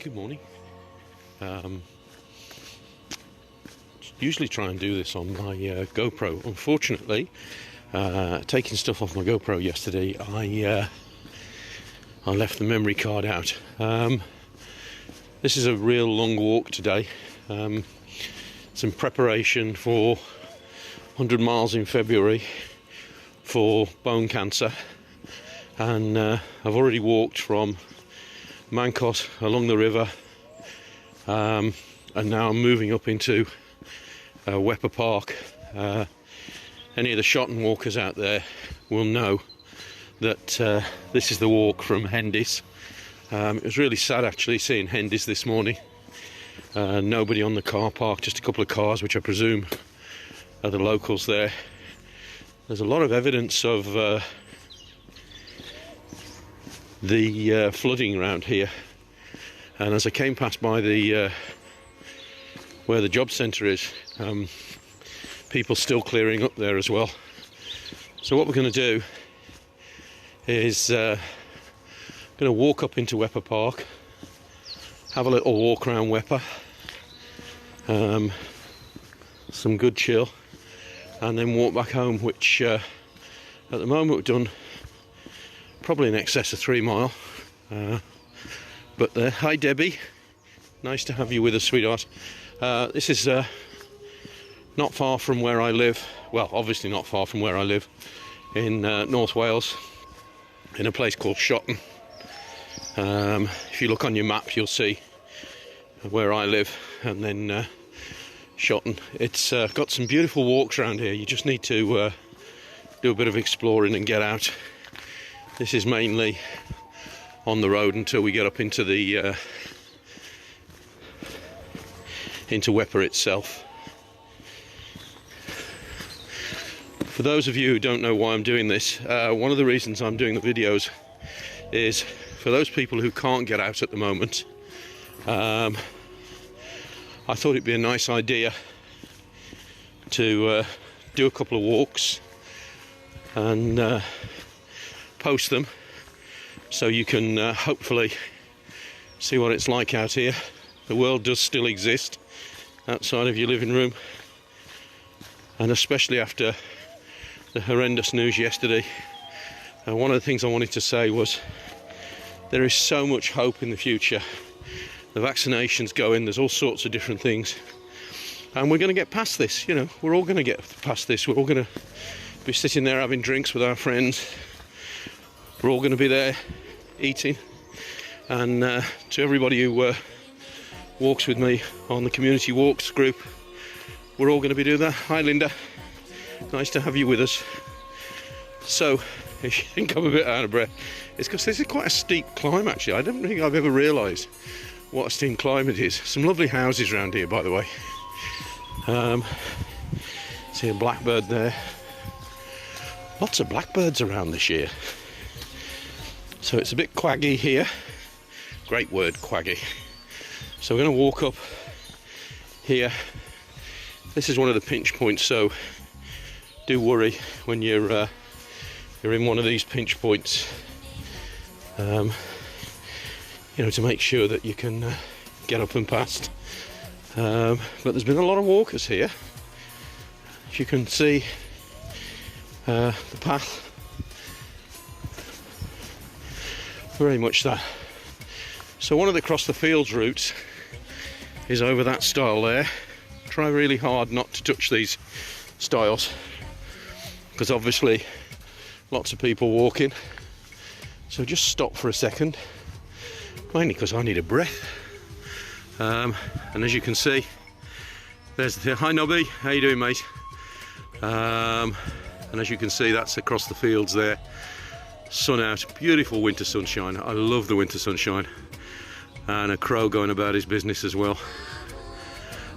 good morning. Usually try and do this on my GoPro. Unfortunately, taking stuff off my GoPro yesterday, I left the memory card out. This is a real long walk today. It's in preparation for 100 miles in February for bone cancer, and I've already walked from Mancot along the river, and now I'm moving up into Wepre Park. Any of the Shotton walkers out there will know that this is the walk from Hendy's. It was really sad actually seeing Hendy's this morning. Nobody on the car park, just a couple of cars which I presume are the locals there. There's a lot of evidence of the flooding around here, and as I came past by the where the job centre is, people still clearing up there as well. So what we're going to do is going to walk up into Wepre Park, have a little walk around Wepre, some good chill, and then walk back home, which at the moment we've done probably in excess of 3 mile. But hi Debbie, nice to have you with us, sweetheart. This is not far from where I live. Well, obviously not far from where I live in North Wales, in a place called Shotton. If you look on your map, you'll see where I live, and then Shotton. It's got some beautiful walks around here. You just need to do a bit of exploring and get out. This is mainly on the road until we get up into the into Wepre itself. For those of you who don't know why I'm doing this, one of the reasons I'm doing the videos is for those people who can't get out at the moment. I thought it'd be a nice idea to do a couple of walks and post them, so you can hopefully see what it's like out here. The world does still exist outside of your living room, and especially after the horrendous news yesterday. One of the things I wanted to say was there is so much hope in the future. The vaccination's going, there's all sorts of different things, and we're going to get past this. You know, we're all going to get past this. We're all going to be sitting there having drinks with our friends. We're all going to be there eating, and to everybody who walks with me on the community walks group, we're all going to be doing that. Hi Linda, nice to have you with us. So if you think I'm a bit out of breath, it's because this is quite a steep climb actually. I don't think I've ever realised what a steep climb it is. Some lovely houses around here, by the way. See a blackbird there. Lots of blackbirds around this year. So it's a bit quaggy here. Great word, quaggy. So we're going to walk up here. This is one of the pinch points, so do worry when you're in one of these pinch points. You know, to make sure that you can get up and past. But there's been a lot of walkers here. As you can see, the path, very much that. So one of the across the fields routes is over that stile there. Try really hard not to touch these stiles, because obviously lots of people walking. So just stop for a second, mainly because I need a breath. And as you can see, there's the hi Nobby, how you doing mate? And as you can see, that's across the fields there. Sun out, beautiful winter sunshine. I love the winter sunshine. And a crow going about his business as well.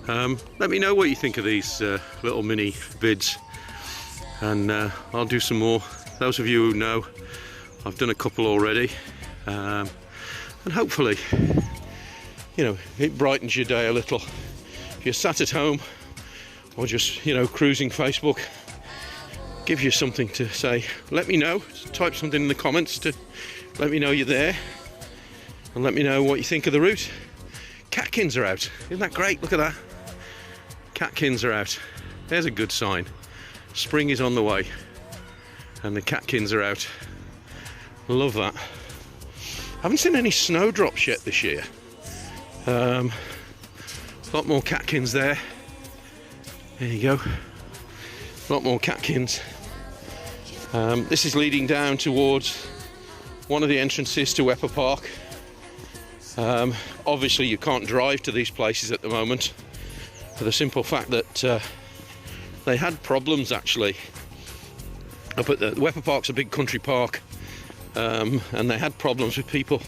Let me know what you think of these little mini vids, and I'll do some more. Those of you who know, I've done a couple already, and hopefully, you know, it brightens your day a little. If you're sat at home or just, you know, cruising Facebook, gives you something to say. Let me know, type something in the comments to let me know you're there, and let me know what you think of the route. Catkins are out. Isn't that great? Look at that. Catkins are out. There's a good sign. Spring is on the way and the catkins are out. Love that. Haven't seen any snowdrops yet this year. A lot more catkins there. There you go. A lot more catkins. This is leading down towards one of the entrances to Wepre Park. Obviously you can't drive to these places at the moment for the simple fact that they had problems actually up at the Wepre Park's a big country park, and they had problems with people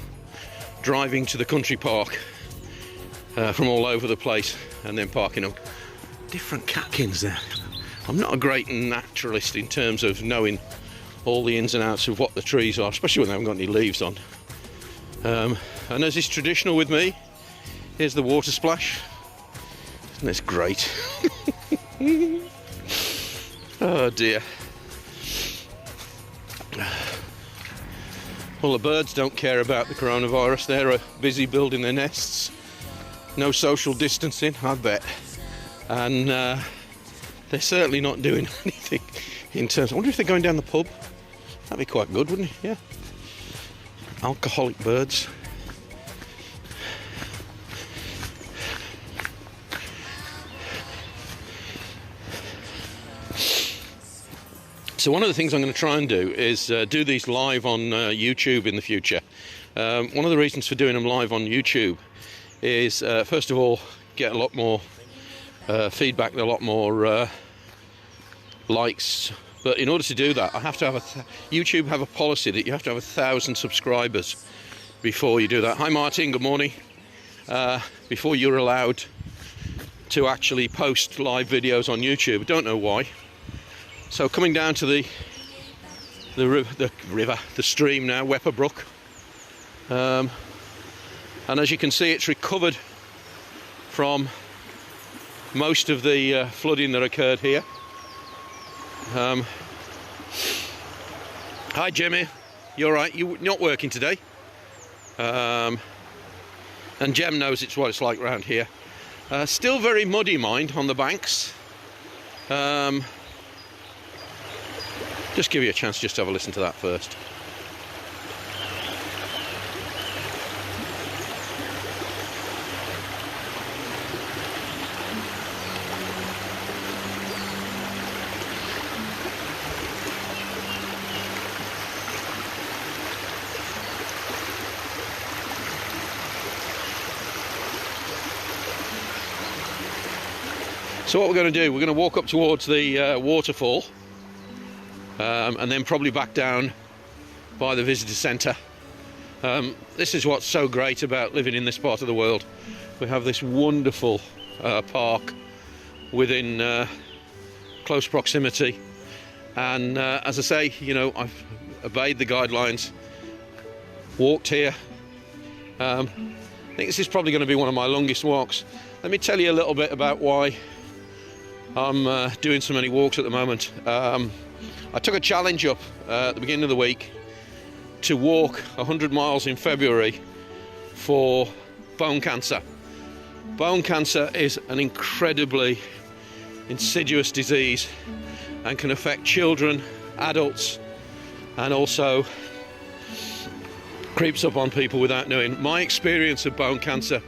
driving to the country park from all over the place and then parking up. Different catkins there. I'm not a great naturalist in terms of knowing all the ins and outs of what the trees are, especially when they haven't got any leaves on. And as is traditional with me, here's the water splash. Isn't this great? Oh dear. Well, the birds don't care about the coronavirus. They're busy building their nests. No social distancing, I bet. And they're certainly not doing anything in terms... I wonder if they're going down the pub. That'd be quite good, wouldn't it? Yeah. Alcoholic birds. So one of the things I'm going to try and do is do these live on YouTube in the future. One of the reasons for doing them live on YouTube is, first of all, get a lot more feedback, a lot more likes. But in order to do that, I have to have YouTube have a policy that you have to have 1,000 subscribers before you do that. Hi Martin, good morning. Before you're allowed to actually post live videos on YouTube. I don't know why. So coming down to the stream now, Wepre Brook, and as you can see, it's recovered from most of the flooding that occurred here. Hi Jimmy, you all right? You're not working today? And Jem knows it's what it's like around here. Still very muddy, mind, on the banks. Just give you a chance just to have a listen to that first. So what we're going to do, we're going to walk up towards the waterfall. And then probably back down by the visitor centre. This is what's so great about living in this part of the world. We have this wonderful park within close proximity, and as I say, you know, I've obeyed the guidelines, walked here. I think this is probably going to be one of my longest walks. Let me tell you a little bit about why I'm doing so many walks at the moment. I took a challenge up at the beginning of the week to walk 100 miles in February for bone cancer. Bone cancer is an incredibly insidious disease and can affect children, adults, and also creeps up on people without knowing. My experience of bone cancer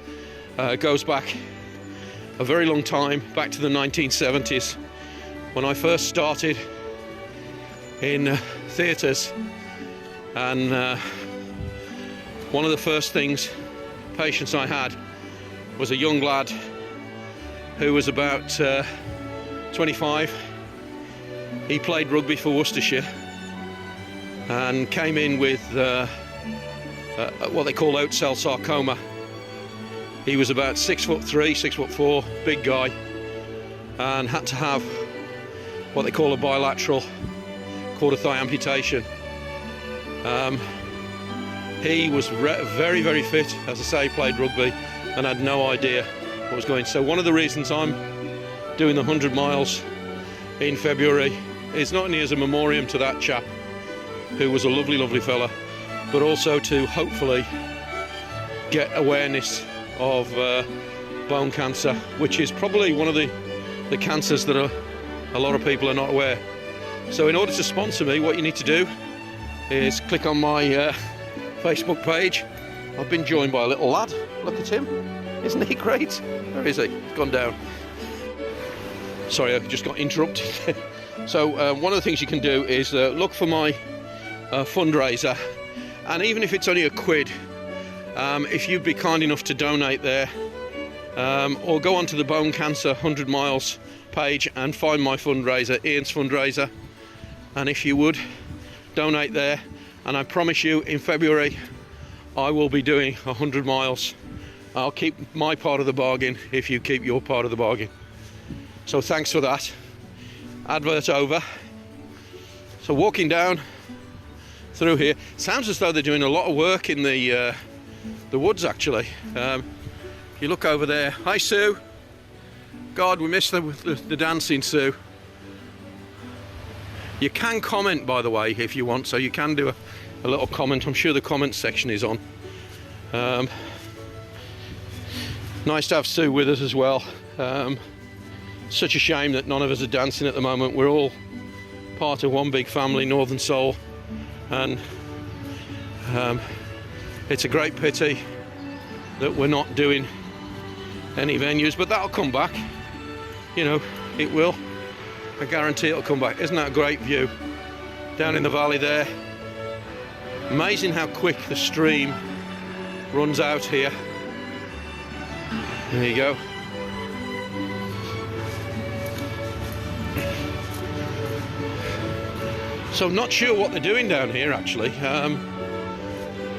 goes back a very long time, back to the 1970s, when I first started in theatres, and one of the first patients I had was a young lad who was about 25. He played rugby for Worcestershire and came in with what they call out cell sarcoma. He was about 6'3", 6'4", big guy, and had to have what they call a bilateral quarter thigh amputation. He was very, very fit, as I say, played rugby, and had no idea what was going. So one of the reasons I'm doing the 100 miles in February is not only as a memoriam to that chap, who was a lovely, lovely fella, but also to hopefully get awareness of bone cancer, which is probably one of the cancers that a lot of people are not aware. So in order to sponsor me, what you need to do is click on my Facebook page. I've been joined by a little lad. Look at him. Isn't he great? Where is he? He's gone down. Sorry, I just got interrupted. So one of the things you can do is look for my fundraiser, and even if it's only £1, if you'd be kind enough to donate there, or go onto the Bone Cancer 100 Miles page and find my fundraiser, Ian's fundraiser, and if you would donate there, and I promise you in February I will be doing 100 miles. I'll keep my part of the bargain if you keep your part of the bargain. So thanks for that. Advert over. So walking down through here, sounds as though they're doing a lot of work in the woods actually. If you look over there, hi Sue. God, we missed the dancing, Sue. You can comment, by the way, if you want, so you can do a little comment. I'm sure the comment section is on. Nice to have Sue with us as well. Such a shame that none of us are dancing at the moment. We're all part of one big family, Northern Soul, and it's a great pity that we're not doing any venues, but that'll come back. You know, it will. I guarantee it'll come back. Isn't that a great view down in the valley there? Amazing how quick the stream runs out here. There you go. So I'm not sure what they're doing down here actually.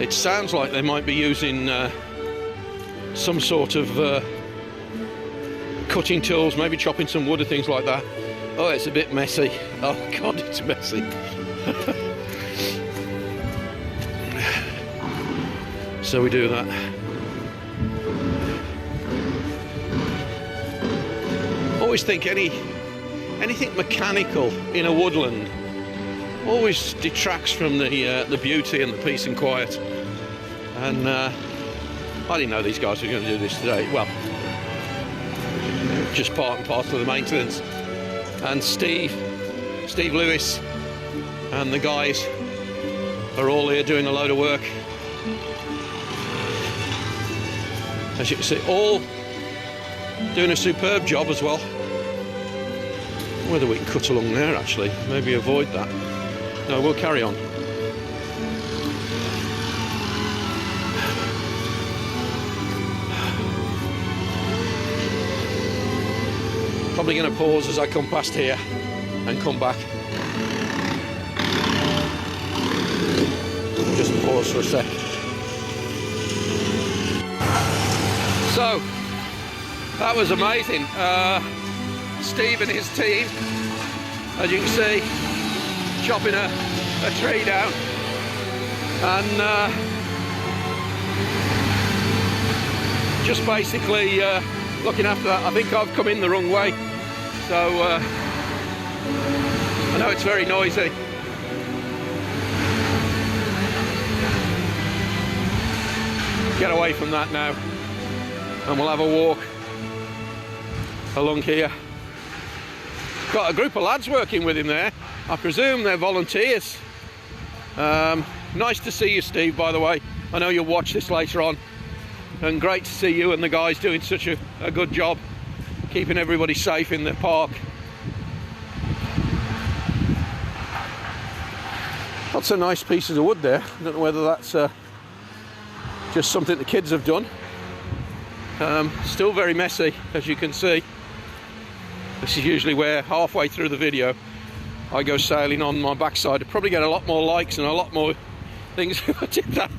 It sounds like they might be using some sort of cutting tools, maybe chopping some wood or things like that. Oh, it's a bit messy. Oh God, it's messy. So we do that. Always think anything mechanical in a woodland always detracts from the beauty and the peace and quiet. And I didn't know these guys were going to do this today. Well, just part and parcel of the maintenance. And Steve Lewis and the guys are all here doing a load of work. As you can see, all doing a superb job as well. Whether we can cut along there actually, maybe avoid that. No, we'll carry on. Probably going to pause as I come past here and come back. Just pause for a sec. So, that was amazing. Steve and his team, as you can see, chopping a tree down, and just basically looking after that. I think I've come in the wrong way, so I know it's very noisy. Get away from that now, and we'll have a walk along here. Got a group of lads working with him there. I presume they're volunteers. Nice to see you, Steve, by the way. I know you'll watch this later on. And great to see you and the guys doing such a good job keeping everybody safe in the park. Lots of nice pieces of wood there. I don't know whether that's just something the kids have done. Still very messy, as you can see. This is usually where, halfway through the video, I go sailing on my backside. I'd probably get a lot more likes and a lot more things if I did that.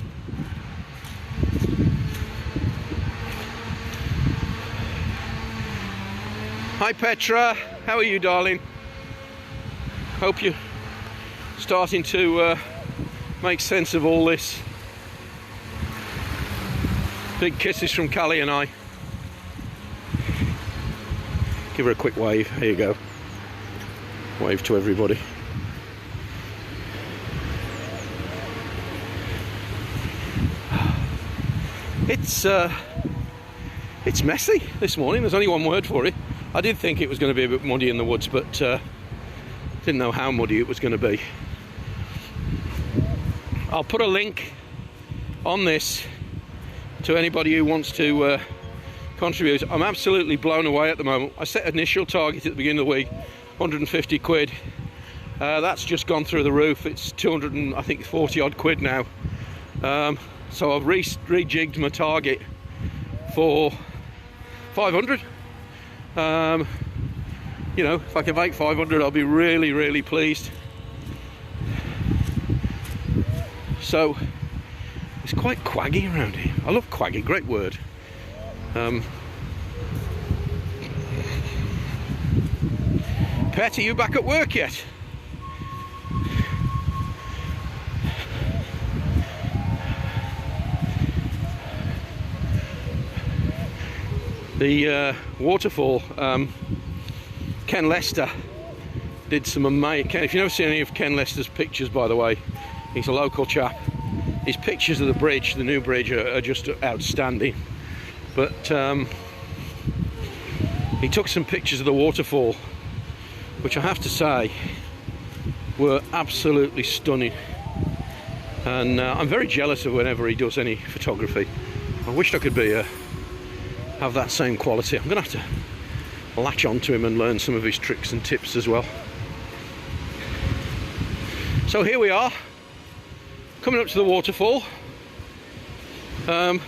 Hi Petra, how are you, darling? Hope you're starting to make sense of all this. Big kisses from Callie and I. Give her a quick wave. Here you go. Wave to everybody. It's messy this morning, there's only one word for it. I did think it was going to be a bit muddy in the woods, but didn't know how muddy it was going to be. I'll put a link on this to anybody who wants to contribute. I'm absolutely blown away at the moment. I set an initial target at the beginning of the week, 150 quid. That's just gone through the roof. It's 240 odd quid now. So I've rejigged my target for 500. You know, if I can make 500, I'll be really, really pleased. So it's quite quaggy around here. I love quaggy, great word. Pet, are you back at work yet? The waterfall, Ken Lester did some amazing. If you've never seen any of Ken Lester's pictures, by the way, he's a local chap. His pictures of the bridge, the new bridge, are just outstanding. But he took some pictures of the waterfall, which I have to say were absolutely stunning. And I'm very jealous of whenever he does any photography. I wished I could have that same quality. I'm going to have to latch on to him and learn some of his tricks and tips as well. So here we are, coming up to the waterfall. And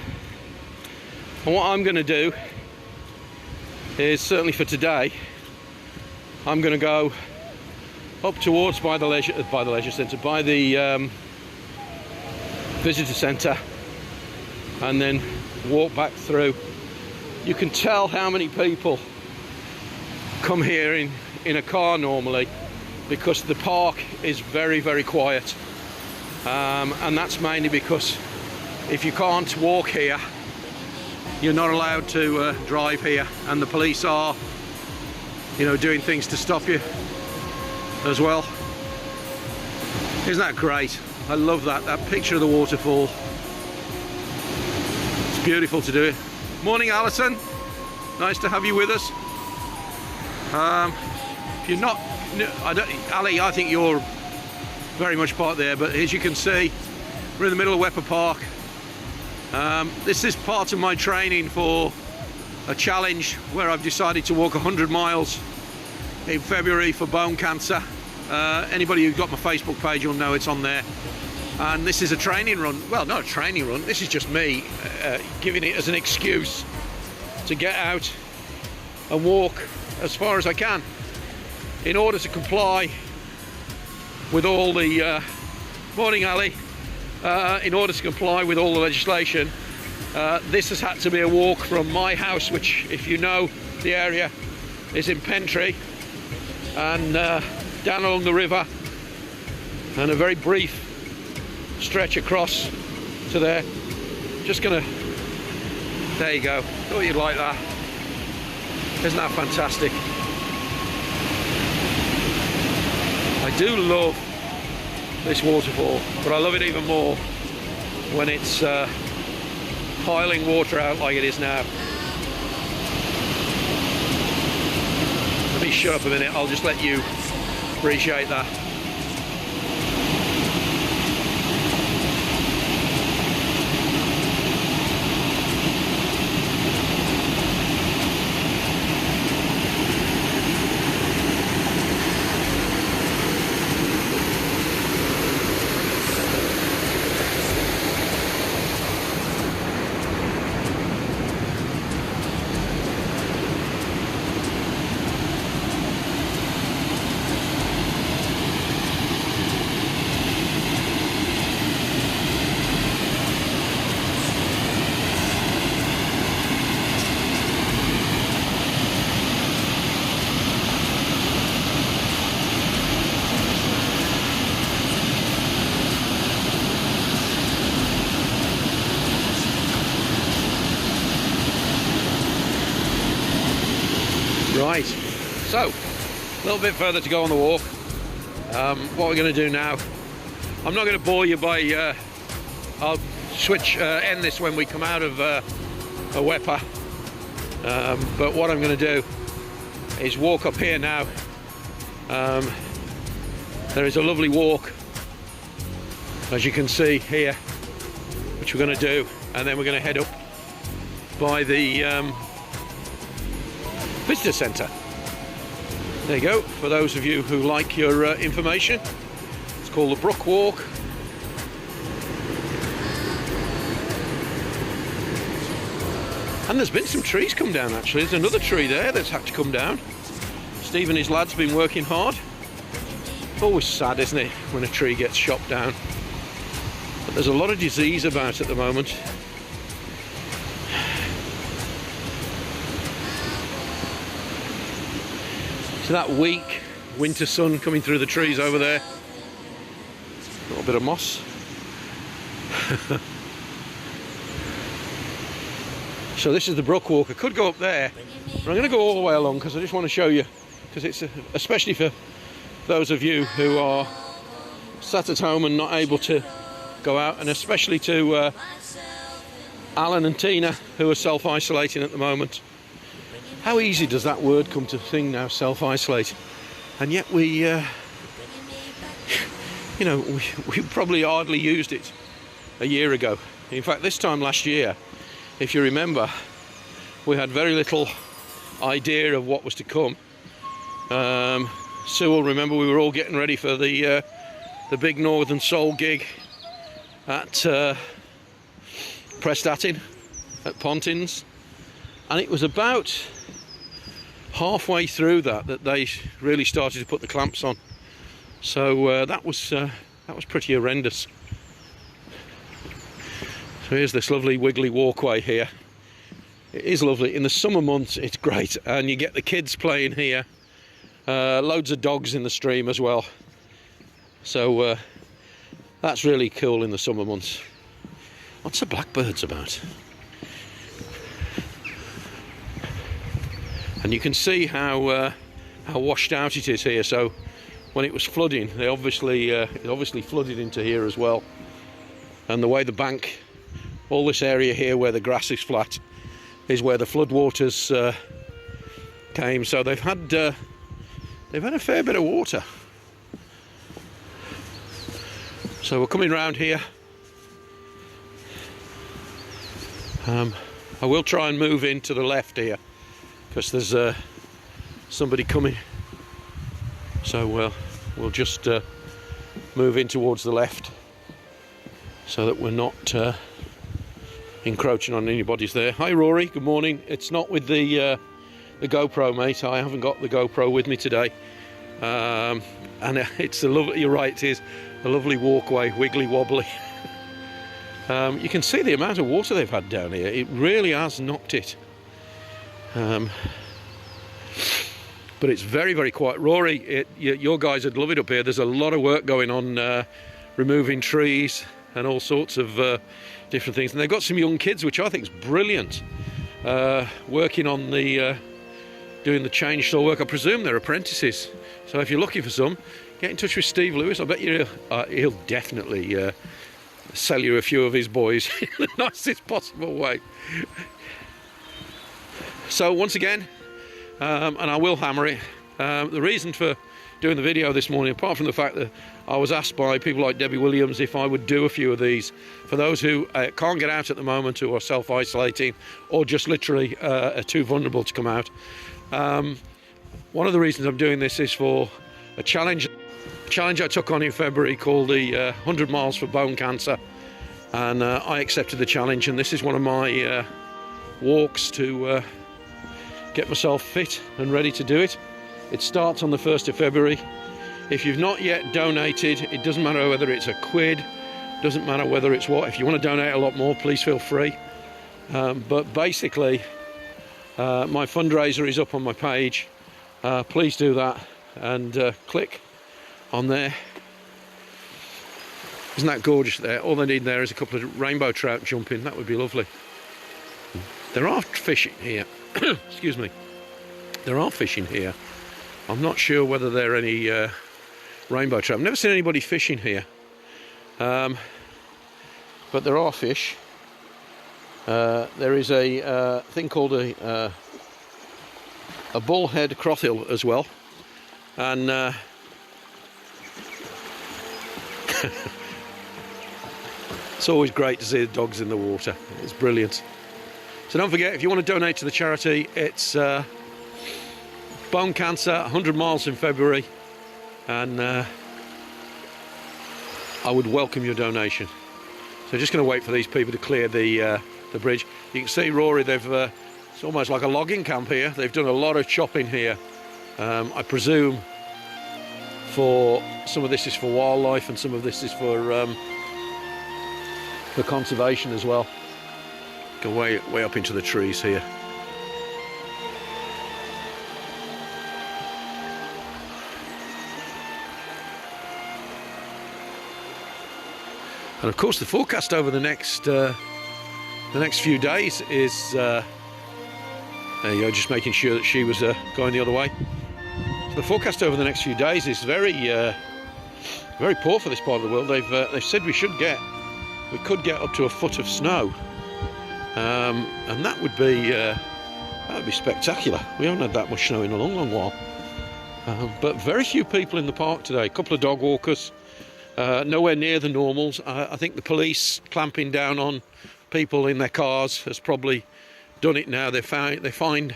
what I'm going to do is, certainly for today, I'm going to go up towards by the leisure centre, by the visitor centre, and then walk back through. You can tell how many people come here in a car normally, because the park is very, very quiet, and that's mainly because if you can't walk here, you're not allowed to drive here, and the police are, you know, doing things to stop you as well. Isn't that great? I love that picture of the waterfall. It's beautiful to do it. Morning, Alison. Nice to have you with us. If you're not, Ali, I think you're very much part there, but as you can see, we're in the middle of Wepre Park. This is part of my training for a challenge where I've decided to walk 100 miles in February for bone cancer. Anybody who's got my Facebook page will know it's on there. And this is a training run. Well, not a training run, this is just me giving it as an excuse to get out and walk as far as I can in order to comply with all the morning, Ali, in order to comply with all the legislation. This has had to be a walk from my house, which, if you know the area, is in Pentry, and down along the river, and a very brief stretch across to there. Just gonna, there you go. Thought you'd like that. Isn't that fantastic? I do love this waterfall, but I love it even more when it's piling water out like it is now. Let me shut up a minute, I'll just let you appreciate that. Right, so a little bit further to go on the walk. What we're going to do now, I'm not going to bore you by, I'll end this when we come out of a Wepre. But what I'm going to do is walk up here now. There is a lovely walk, as you can see here, which we're going to do, and then we're going to head up by the visitor centre. There you go, for those of you who like your information. It's called the Brook Walk. And there's been some trees come down actually. There's another tree there that's had to come down. Steve and his lads been working hard. It's always sad, isn't it, when a tree gets chopped down. But there's a lot of disease about at the moment. So that weak winter sun coming through the trees over there. A little bit of moss. So this is the Brook Walk. I could go up there, but I'm going to go all the way along because I just want to show you, because it's especially for those of you who are sat at home and not able to go out, and especially to Alan and Tina, who are self-isolating at the moment. How easy does that word come to thing now, self-isolate? And yet we, you know, we probably hardly used it a year ago. In fact, this time last year, if you remember, we had very little idea of what was to come. Sue will remember we were all getting ready for the big Northern Soul gig at Prestatyn at Pontins, and it was about halfway through that they really started to put the clamps on. So that was pretty horrendous. So here's this lovely wiggly walkway here. It is lovely. In the summer months it's great, and you get the kids playing here. Loads of dogs in the stream as well. So that's really cool in the summer months. What's the blackbirds about? And you can see how washed out it is here. So when it was flooding, it obviously flooded into here as well. And the way the bank, all this area here where the grass is flat, is where the floodwaters came. So they've had a fair bit of water. So we're coming round here. I will try and move in to the left here, because there's somebody coming. So we'll just move in towards the left, so that we're not encroaching on anybody's there. Hi Rory, good morning. It's not with the GoPro, mate. I haven't got the GoPro with me today. And it's a lovely, you're right, it is a lovely walkway, wiggly wobbly. You can see the amount of water they've had down here. It really has knocked it. But it's very, very quiet. Rory, your guys would love it up here. There's a lot of work going on, removing trees and all sorts of different things. And they've got some young kids, which I think is brilliant, working on the doing the chainsaw work. I presume they're apprentices. So if you're looking for some, get in touch with Steve Lewis. I bet he'll definitely sell you a few of his boys in the nicest possible way. So once again, and I will hammer it, the reason for doing the video this morning, apart from the fact that I was asked by people like Debbie Williams if I would do a few of these for those who can't get out at the moment, who are self-isolating or just literally are too vulnerable to come out. One of the reasons I'm doing this is for a challenge I took on in February called the 100 miles for bone cancer, and I accepted the challenge, and this is one of my walks to get myself fit and ready to do it. It starts on the 1st of February. If you've not yet donated, it doesn't matter whether it's a quid, doesn't matter whether it's what. If you want to donate a lot more, please feel free. But basically, my fundraiser is up on my page. Please do that and click on there. Isn't that gorgeous there? All they need there is a couple of rainbow trout jumping. That would be lovely. There are fish in here. Excuse me. There are fish in here. I'm not sure whether there are any rainbow trout. I've never seen anybody fishing here. But there are fish. There is a thing called a a bullhead crothill as well, and it's always great to see the dogs in the water. It's brilliant. So don't forget, if you want to donate to the charity, it's bone cancer, 100 miles in February, and I would welcome your donation. So just going to wait for these people to clear the bridge. You can see, Rory, they've it's almost like a logging camp here. They've done a lot of chopping here. I presume for some of this is for wildlife and some of this is for conservation as well. Go way up into the trees here. And of course, the forecast over the next few days is there you go, just making sure that she was going the other way. So the forecast over the next few days is very poor for this part of the world. They've said we could get up to a foot of snow, and that would be spectacular. We haven't had that much snow in a long while. But very few people in the park today. A couple of dog walkers. Nowhere near the normals. I think the police clamping down on people in their cars has probably done it now. They fined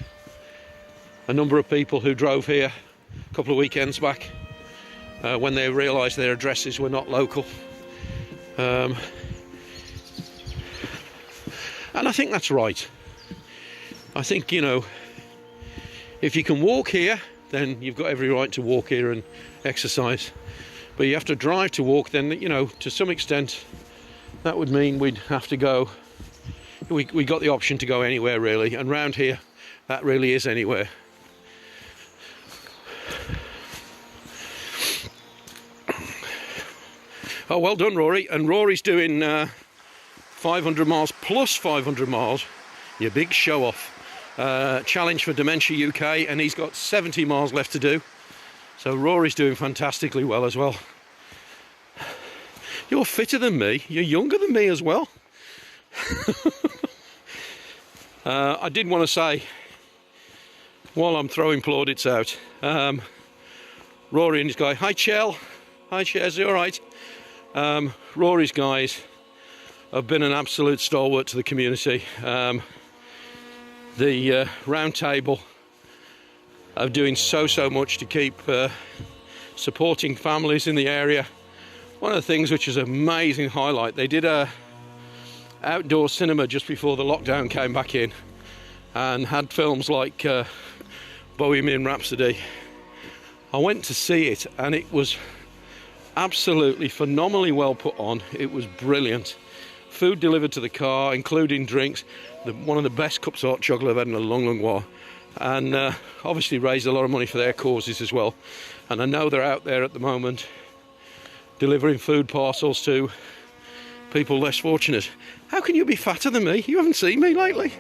a number of people who drove here a couple of weekends back when they realised their addresses were not local. And I think that's right. I think, you know, if you can walk here, then you've got every right to walk here and exercise. But you have to drive to walk, then, you know, to some extent that would mean we'd have to go, we got the option to go anywhere really, and round here that really is anywhere. Oh, well done, Rory. And Rory's doing 500 miles plus 500 miles, your big show off. Challenge for Dementia UK, and he's got 70 miles left to do. So Rory's doing fantastically well as well. You're fitter than me. You're younger than me as well. I did want to say, while I'm throwing plaudits out, Rory and his guy, hi Chell, hi Chaz, you alright? Rory's guys have been an absolute stalwart to the community. The round table of doing so much to keep supporting families in the area. One of the things which is an amazing highlight, they did a outdoor cinema just before the lockdown came back in, and had films like Bohemian Rhapsody. I went to see it and it was absolutely phenomenally well put on. It was brilliant. Food delivered to the car, including drinks. One of the best cups of hot chocolate I've had in a long while. And obviously raised a lot of money for their causes as well. And I know they're out there at the moment delivering food parcels to people less fortunate. How can you be fatter than me? You haven't seen me lately.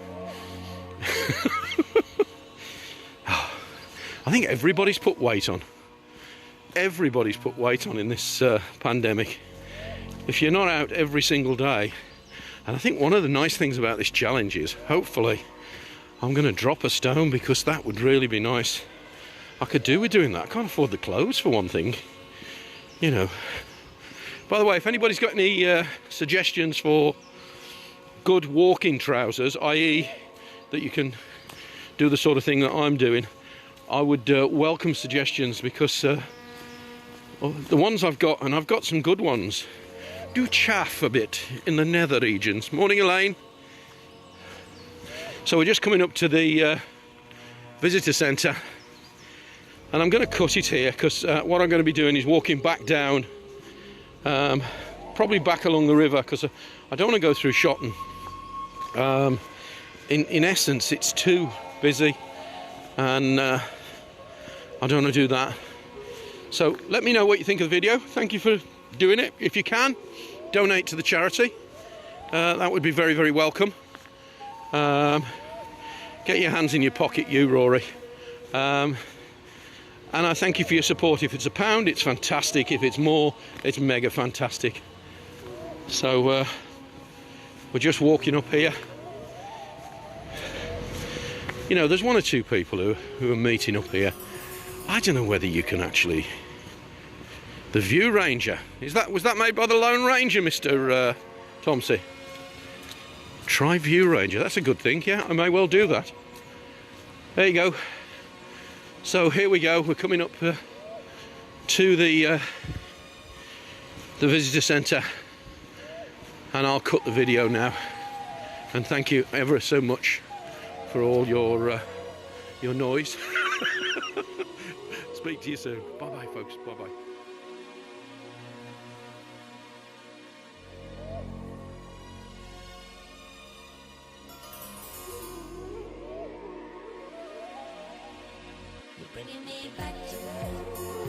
I think everybody's put weight on. Everybody's put weight on in this pandemic. If you're not out every single day, and I think one of the nice things about this challenge is, hopefully, I'm going to drop a stone, because that would really be nice. I could do with doing that. I can't afford the clothes for one thing, you know. By the way, if anybody's got any suggestions for good walking trousers, i.e. that you can do the sort of thing that I'm doing, I would welcome suggestions, because the ones I've got, and I've got some good ones, do chaff a bit in the nether regions. Morning, Elaine. So we're just coming up to the visitor centre, and I'm going to cut it here, because what I'm going to be doing is walking back down, probably back along the river, because I don't want to go through Shotton. In essence, it's too busy, and I don't want to do that. So let me know what you think of the video. Thank you for doing it. If you can, donate to the charity. That would be very welcome. Get your hands in your pocket, you, Rory. And I thank you for your support. If it's £1, it's fantastic. If it's more, it's mega fantastic. So we're just walking up here. You know, there's one or two people who are meeting up here. I don't know whether you can actually... The View Ranger. Was that made by the Lone Ranger, Mr. Tomsey? Try View Ranger. That's a good thing. Yeah, I may well do that. There you go. So here we go. We're coming up to the visitor centre, and I'll cut the video now. And thank you ever so much for all your noise. Speak to you soon. Bye bye, folks. Bye bye. Bringing me back to life.